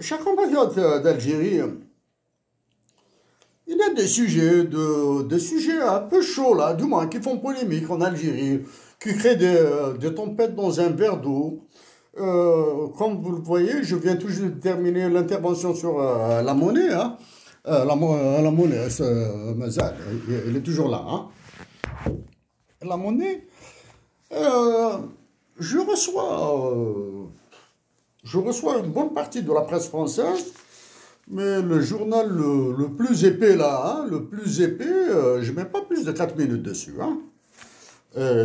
Chers compatriotes d'Algérie, il y a des sujets un peu chauds là, du moins qui font polémique en Algérie, qui créent des tempêtes dans un verre d'eau. Comme vous le voyez, je viens toujours de terminer l'intervention sur la monnaie. Hein. La monnaie, Mazal, il est toujours là. Hein. La monnaie, euh, je reçois, je reçois une bonne partie de la presse française, mais le journal le plus épais là, hein, le plus épais, je mets pas plus de 4 minutes dessus. Hein.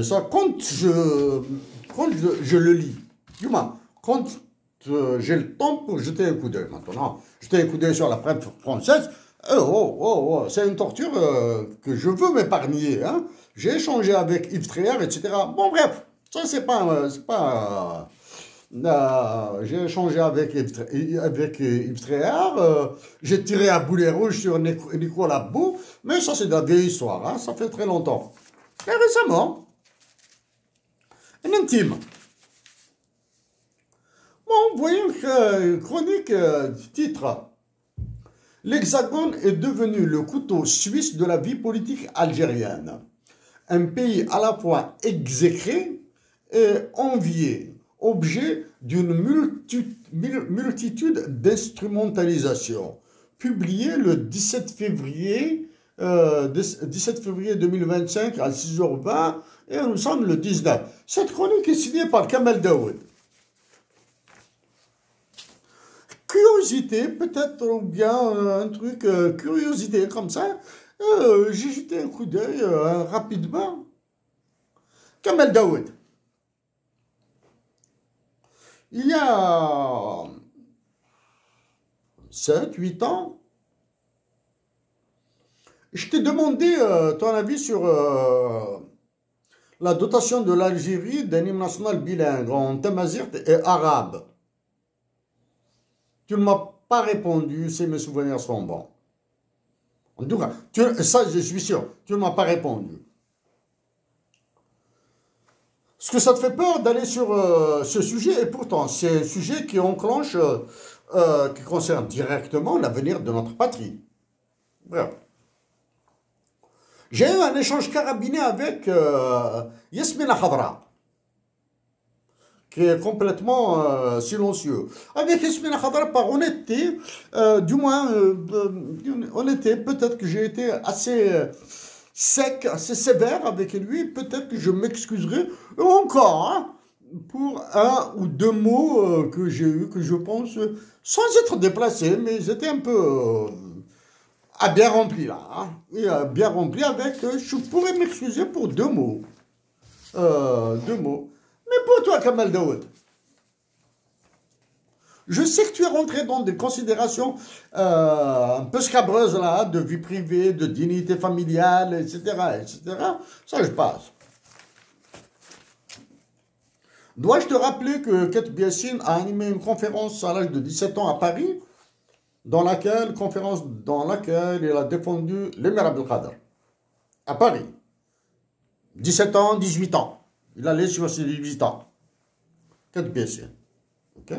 Ça, quand je le lis, du moins, quand j'ai le temps pour jeter un coup d'œil maintenant, jeter un coup d'œil sur la presse française, c'est une torture que je veux m'épargner. Hein. J'ai échangé avec Yves Tréhard, etc. Bon, bref, ça, c'est pas j'ai échangé avec Yves Tréhard, j'ai tiré à boulet rouge sur Nicolas Beau, mais ça, c'est de la vieille histoire, hein, ça fait très longtemps. Et récemment, un intime. Bon, voyons une chronique du titre. L'Hexagone est devenu le couteau suisse de la vie politique algérienne. Un pays à la fois exécré et envié, objet d'une multitude d'instrumentalisations. Publié le 17 février 2025 à 6h20 et nous sommes le 19. Cette chronique est signée par Kamel Daoud. Curiosité, peut-être, ou bien un truc, curiosité comme ça, j'ai jeté un coup d'œil rapidement. Kamel Daoud. Il y a 7, 8 ans, je t'ai demandé ton avis sur la dotation de l'Algérie d'un hymne national bilingue en tamazight et arabe. Tu ne m'as pas répondu, si mes souvenirs sont bons. En tout cas, ça je suis sûr, tu ne m'as pas répondu. Est-ce que ça te fait peur d'aller sur ce sujet? Et pourtant, c'est un sujet qui enclenche, qui concerne directement l'avenir de notre patrie. Bref. J'ai eu un échange carabiné avec Yasmina Khadra, qui est complètement silencieux. Avec Yasmina Khadra, par honnêteté, du moins, honnêteté, peut-être que j'ai été assez sec, assez sévère avec lui, peut-être que je m'excuserai encore hein, pour un ou deux mots que j'ai eus, que je pense, sans être déplacés, mais ils étaient un peu bien remplis là. Hein, et, bien remplis avec, je pourrais m'excuser pour deux mots. Deux mots. Mais pour toi, Kamel Daoud, je sais que tu es rentré dans des considérations un peu scabreuses là, de vie privée, de dignité familiale, etc., etc. Ça, je passe. Dois-je te rappeler que Ketb Yassine a animé une conférence à l'âge de 17 ans à Paris, conférence dans laquelle il a défendu l'émir Abdelkader, à Paris. 17 ans, 18 ans. Il allait sur ses 18 ans. Ketb Yassine. Ok?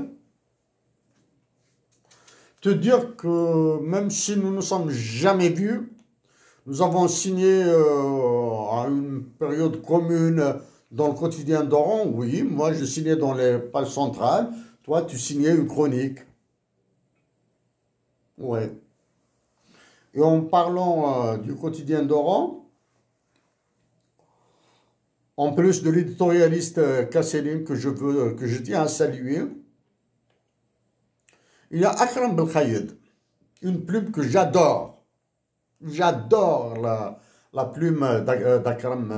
Te dire que même si nous ne sommes jamais vus, nous avons signé à une période commune dans le quotidien d'Oran. Oui, moi je signais dans les pages centrales, toi tu signais une chronique. Ouais. Et en parlant du quotidien d'Oran, en plus de l'éditorialiste Kasseline que je tiens à saluer, il y a Akram Belkhaïd, une plume que j'adore. J'adore la plume d'Akram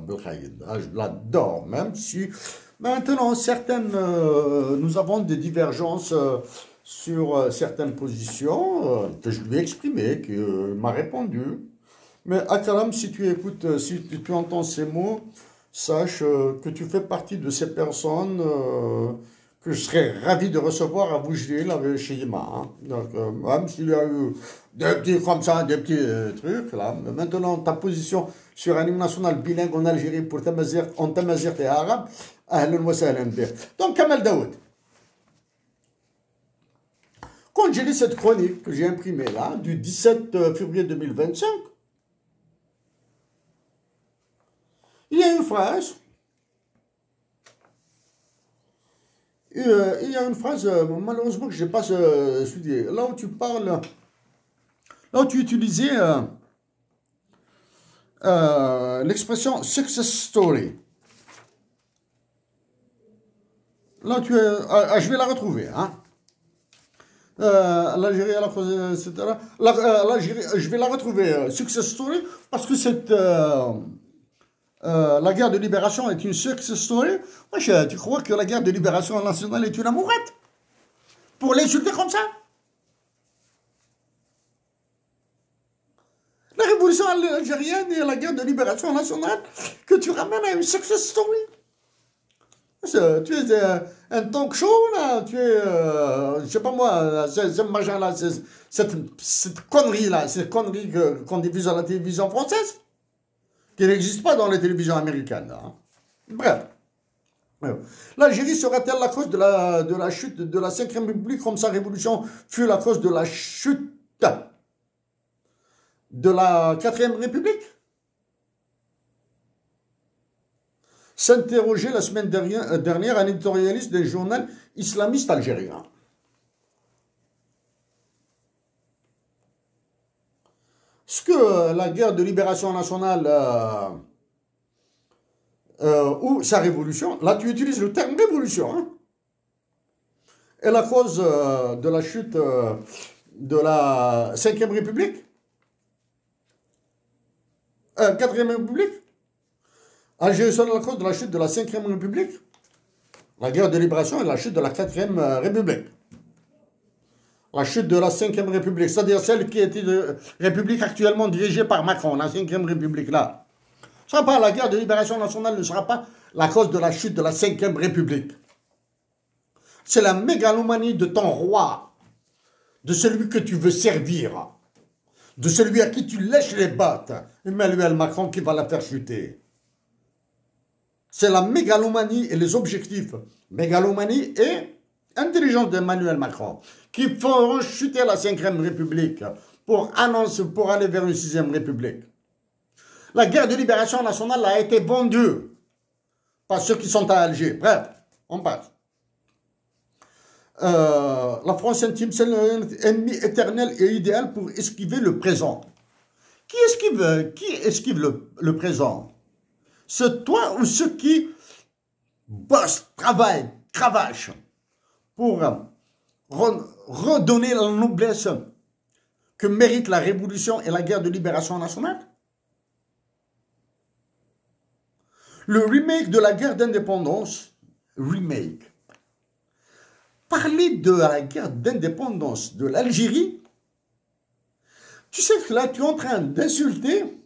Belkhaïd. Je l'adore, même si maintenant nous avons des divergences sur certaines positions que je lui ai exprimées, qu'il m'a répondu. Mais Akram, si tu écoutes, si tu entends ces mots, sache que tu fais partie de ces personnes que je serais ravi de recevoir à Boujlil chez Yima. Hein. Donc, même s'il y a eu des petits comme ça, des petits trucs, là. Mais maintenant, ta position sur un hymne national bilingue en Algérie pour en tamazight et arabe, أهلا وسهلا بك. Donc, Kamal Daoud. Quand j'ai lu cette chronique que j'ai imprimée là, du 17 février 2025, il y a une phrase. Il y a une phrase, malheureusement, que je n'ai pas étudiée. Là où tu parles, là où tu utilisais l'expression success story. Là, je vais la retrouver. Hein. L'Algérie, etc. L'Algérie, je vais la retrouver, success story, parce que la guerre de libération est une success story. Moi, tu crois que la guerre de libération nationale est une amourette? Pour l'insulter comme ça? La révolution algérienne et la guerre de libération nationale que tu ramènes à une success story. Tu es un talk show, là, tu es, je sais pas moi, ce machin-là, cette connerie-là, cette connerie qu'on diffuse à la télévision française, qui n'existe pas dans les télévisions américaines. Hein. Bref. L'Algérie sera-t-elle la cause de la chute de la 5e République comme sa révolution fut la cause de la chute de la 4e République? S'interrogeait la semaine dernière un éditorialiste d'un journal islamiste algérien. Est-ce que la guerre de libération nationale ou sa révolution, là tu utilises le terme révolution, hein, est la cause de la chute de la 5e République, 4e République? Algérie serait la cause de la chute de la 5e République. La guerre de libération est la chute de la 4e République. La chute de la 5e République, c'est-à-dire celle qui était de République actuellement dirigée par Macron, la 5e République là. La guerre de libération nationale ne sera pas la cause de la chute de la 5e République. C'est la mégalomanie de ton roi, de celui que tu veux servir, de celui à qui tu lèches les bottes, Emmanuel Macron, qui va la faire chuter. C'est la mégalomanie et les objectifs, mégalomanie et intelligence d'Emmanuel Macron, qui feront chuter la 5e République pour aller vers une 6e République. La guerre de libération nationale a été vendue par ceux qui sont à Alger. Bref, on passe. La France intime, c'est l'ennemi éternel et idéal pour esquiver le présent. Qui esquive le présent? C'est toi ou ceux qui bossent, travaillent, cravachent pour redonner la noblesse que mérite la révolution et la guerre de libération nationale? Le remake de la guerre d'indépendance, parler de la guerre d'indépendance de l'Algérie, tu sais que là tu es en train d'insulter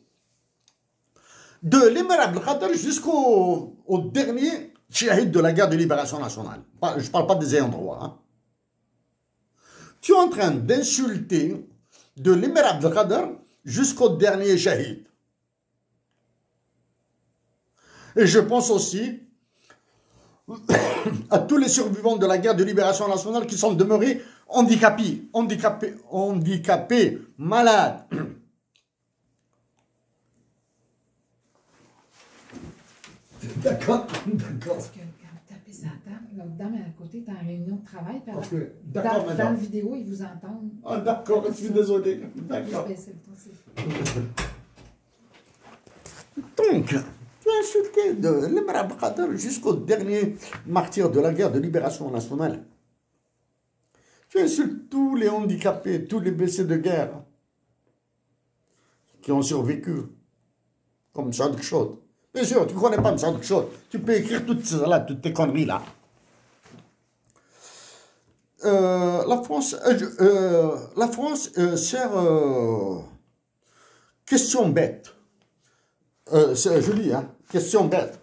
de l'émir Abdelkader jusqu'au dernier shahid de la guerre de libération nationale. Je ne parle pas des ayants droit. Hein. Tu es en train d'insulter de l'émir Abdelkader jusqu'au dernier shahid. Et je pense aussi à tous les survivants de la guerre de libération nationale qui sont demeurés handicapés, malades. D'accord, d'accord. Parce que quand vous tapez sa table, l'autre dame à côté est en réunion de travail, puis okay. Dans la vidéo, ils vous entendent. Ah d'accord, je suis désolé. D'accord. Donc, tu as insulté de l'émir Abdelkader jusqu'au dernier martyr de la guerre de libération nationale. Tu insultes tous les handicapés, tous les blessés de guerre qui ont survécu, comme Sadr Chaud. Bien sûr, tu ne connais pas Sadr Chaud. Tu peux écrire toutes tes conneries là. La France sert question bête. Je lis, hein, question bête.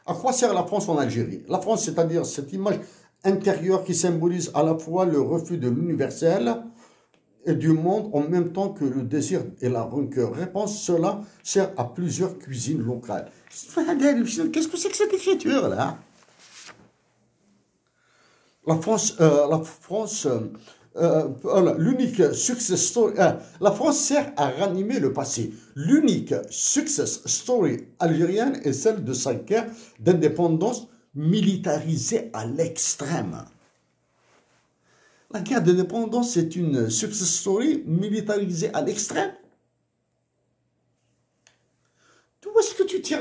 À quoi sert la France en Algérie? La France, c'est-à-dire cette image intérieure qui symbolise à la fois le refus de l'universel et du monde en même temps que le désir et la rancœur. Réponse, cela sert à plusieurs cuisines locales. Qu'est-ce que c'est que cette écriture là? l'unique success story, la France sert à ranimer le passé. L'unique success story algérienne est celle de sa guerre d'indépendance militarisée à l'extrême. La guerre d'indépendance est une success story militarisée à l'extrême. Où est-ce que tu tires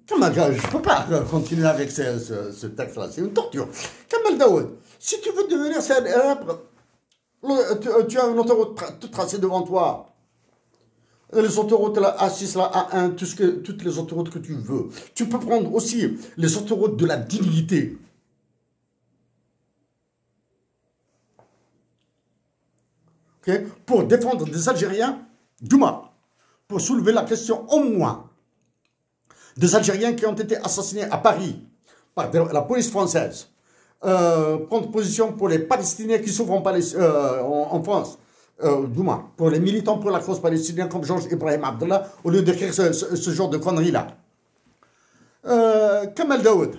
Kamal, je ne peux pas continuer avec ce texte-là, c'est une torture. Kamal Daoud, si tu veux devenir célèbre, tu as une autoroute toute tracée devant toi. Les autoroutes là, A6, là, A1, toutes les autoroutes que tu veux. Tu peux prendre aussi les autoroutes de la dignité. Okay? Pour défendre des Algériens, du moins, pour soulever la question au moins des Algériens qui ont été assassinés à Paris par la police française, prendre position pour les Palestiniens qui souffrent en France, du moins, pour les militants pour la cause palestinienne comme Georges Ibrahim Abdallah, au lieu d'écrire ce genre de conneries-là. Kamal Daoud,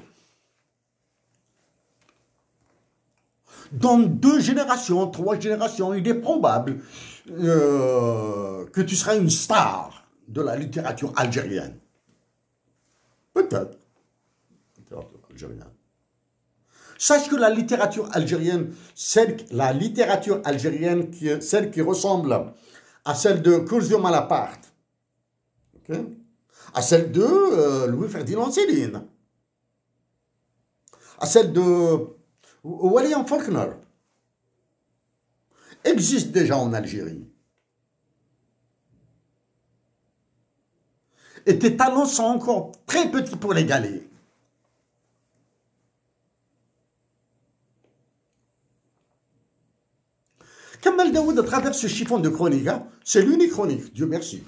dans 2 générations, 3 générations, il est probable que tu seras une star de la littérature algérienne. Peut-être. Littérature algérienne. Sache que la littérature algérienne, celle qui ressemble à celle de Curzio Malaparte, okay, à celle de Louis-Ferdinand Céline, à celle de William Faulkner, existe déjà en Algérie. Et tes talents sont encore très petits pour l'égaler. Kamal Daoud, à travers ce chiffon de chronique, hein, c'est l'unique chronique, Dieu merci.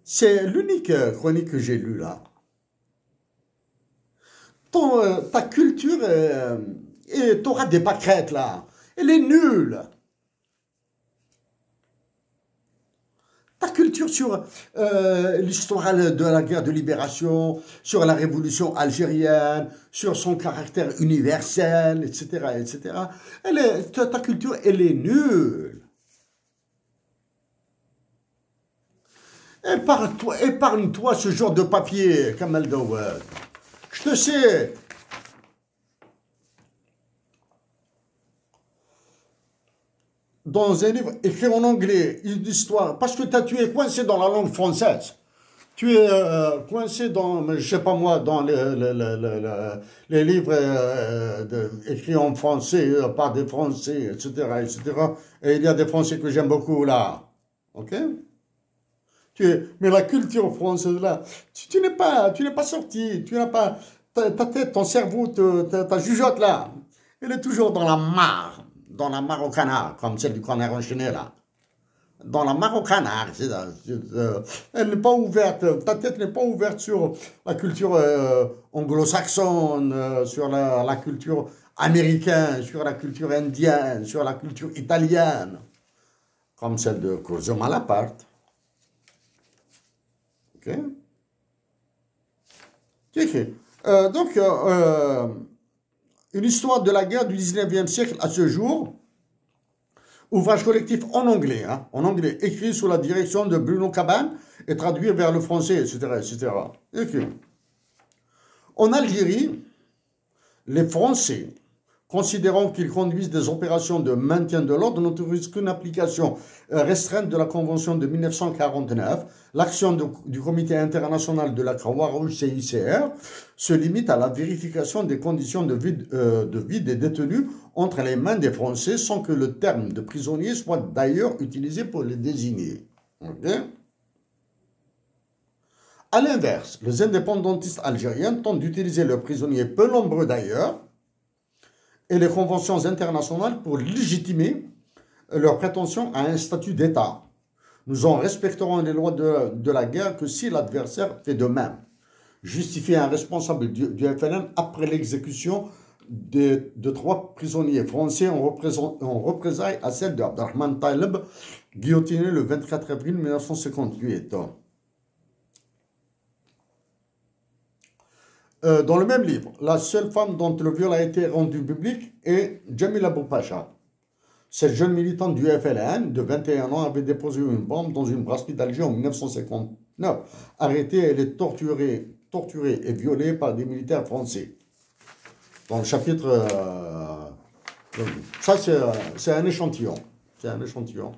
C'est l'unique chronique que j'ai lue là. Ta culture, et t'auras des pâquerettes là, elle est nulle. Ta culture sur l'histoire de la guerre de libération, sur la révolution algérienne, sur son caractère universel, etc., etc. Ta culture, elle est nulle. Épargne-toi ce genre de papier, Kamal Daoud. Je te sais. Dans un livre écrit en anglais, une histoire, parce que tu es coincé dans la langue française. Tu es coincé dans, je sais pas moi, dans les livres écrits en français, par des Français, etc., etc. Et il y a des Français que j'aime beaucoup là. Ok? Mais la culture française là, tu n'es pas sorti, tu n'as pas, ta tête, ton cerveau, ta jugeote là, elle est toujours dans la mare au canard, comme celle du canard enchaîné là. Dans la mare au canard, elle n'est pas ouverte, ta tête n'est pas ouverte sur la culture anglo-saxonne, sur la culture américaine, sur la culture indienne, sur la culture italienne, comme celle de Curzio Malaparte. Ok? Donc, une histoire de la guerre du 19e siècle à ce jour, ouvrage collectif en anglais, écrit sous la direction de Bruno Cabane et traduit vers le français, etc., etc. Okay. En Algérie, les Français, considérant qu'ils conduisent des opérations de maintien de l'ordre, n'autorisent qu'une application restreinte de la Convention de 1949. L'action du Comité international de la Croix-Rouge CICR se limite à la vérification des conditions de vie des détenus entre les mains des Français sans que le terme de prisonnier soit d'ailleurs utilisé pour les désigner. Okay? À l'inverse, les indépendantistes algériens tentent d'utiliser leurs prisonniers, peu nombreux d'ailleurs, et les conventions internationales pour légitimer leur prétention à un statut d'État. Nous en respecterons les lois de la guerre que si l'adversaire fait de même. Justifier un responsable du FLN après l'exécution de 3 prisonniers français en représailles à celle d'Abdelrahman Taleb, guillotiné le 24 avril 1958. dans le même livre, la seule femme dont le viol a été rendu public est Jamila Boupacha. Cette jeune militante du FLN de 21 ans avait déposé une bombe dans une brasserie d'Alger en 1959. Arrêtée, elle est torturée et violée par des militaires français. Dans le chapitre... ça, c'est un échantillon. C'est un échantillon.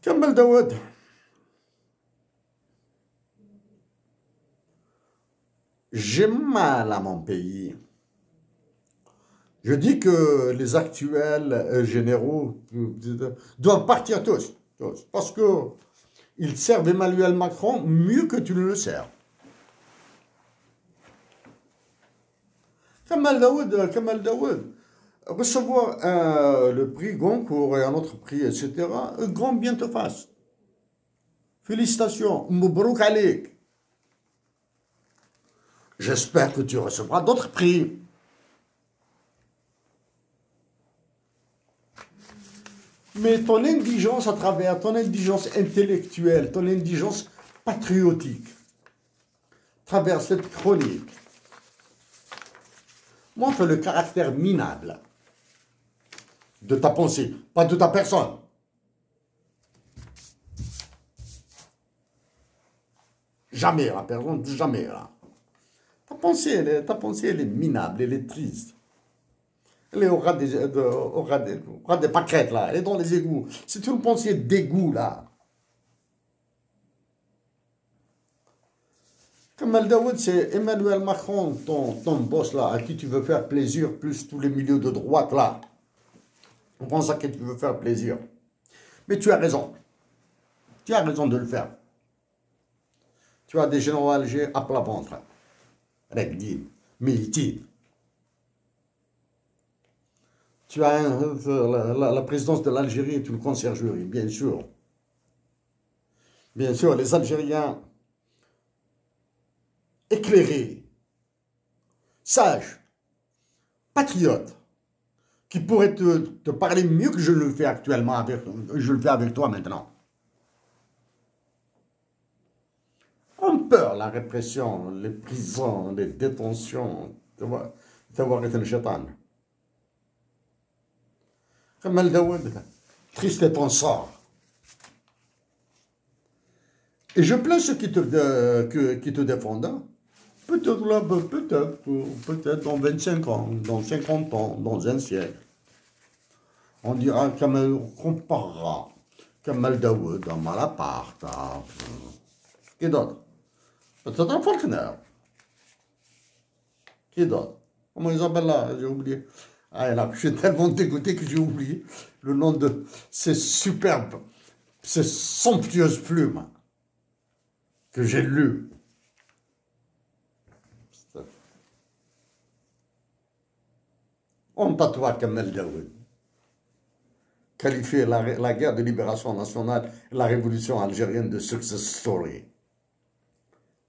Kamel Daoud. J'ai mal à mon pays. Je dis que les actuels généraux doivent partir tous, parce qu'ils servent Emmanuel Macron mieux que tu ne le sers. Kamel Daoud, recevoir le prix Goncourt et un autre prix, etc., un grand bien te fasse. Félicitations, Mubrouk Alik. J'espère que tu recevras d'autres prix. Mais ton indigence à travers, ton indigence intellectuelle, ton indigence patriotique, à travers cette chronique, montre le caractère minable de ta pensée, pas de ta personne. Jamais, la personne, jamais. Là. Ta pensée, elle est minable, elle est triste. Elle est au ras des pâquerettes, là. Elle est dans les égouts. C'est une pensée d'égout, là. Kamel Daoud, c'est Emmanuel Macron, ton boss, là, à qui tu veux faire plaisir, plus tous les milieux de droite, là. On pense à qui tu veux faire plaisir. Mais tu as raison. Tu as raison de le faire. Tu as des généraux Alger à plat ventre. Regdin, Militine. Tu as la présidence de l'Algérie est une conciergerie, bien sûr. Bien sûr, les Algériens éclairés, sages, patriotes, qui pourraient te parler mieux que je le fais actuellement, je le fais avec toi maintenant. On peur la répression, les prisons, les détentions, d'avoir été le chétan. Kamel Daoud, triste est ton sort. Et je plains ceux qui te défendent. Peut-être là, peut-être dans 25 ans, dans 50 ans, dans un siècle. On dira, on comparera Kamel Daoud à Malaparte, qui d'autre? Peut-être un Faulkner. Qui d'autre? Comment ils s'appellent là? J'ai oublié. Ah là, je suis tellement dégoûté que j'ai oublié le nom de ces superbes, ces somptueuses plumes que j'ai lues. Honte à toi, Kamel Daoud. Qualifier la guerre de libération nationale et la révolution algérienne de success story.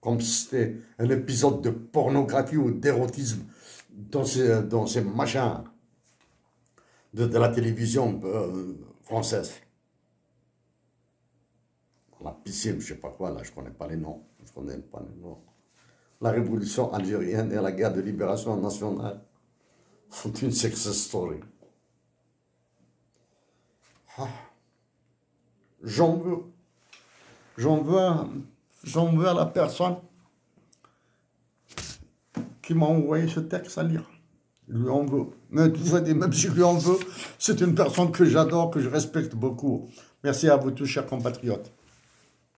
Comme si c'était un épisode de pornographie ou d'érotisme dans ces machins de la télévision française. La piscine, je ne sais pas quoi, là, je ne connais pas les noms. La révolution algérienne et la guerre de libération nationale sont une success story. Ah. J'en veux à la personne qui m'a envoyé ce texte à lire. Je lui en veux. Mais même si je lui en veux, c'est une personne que j'adore, que je respecte beaucoup. Merci à vous tous, chers compatriotes.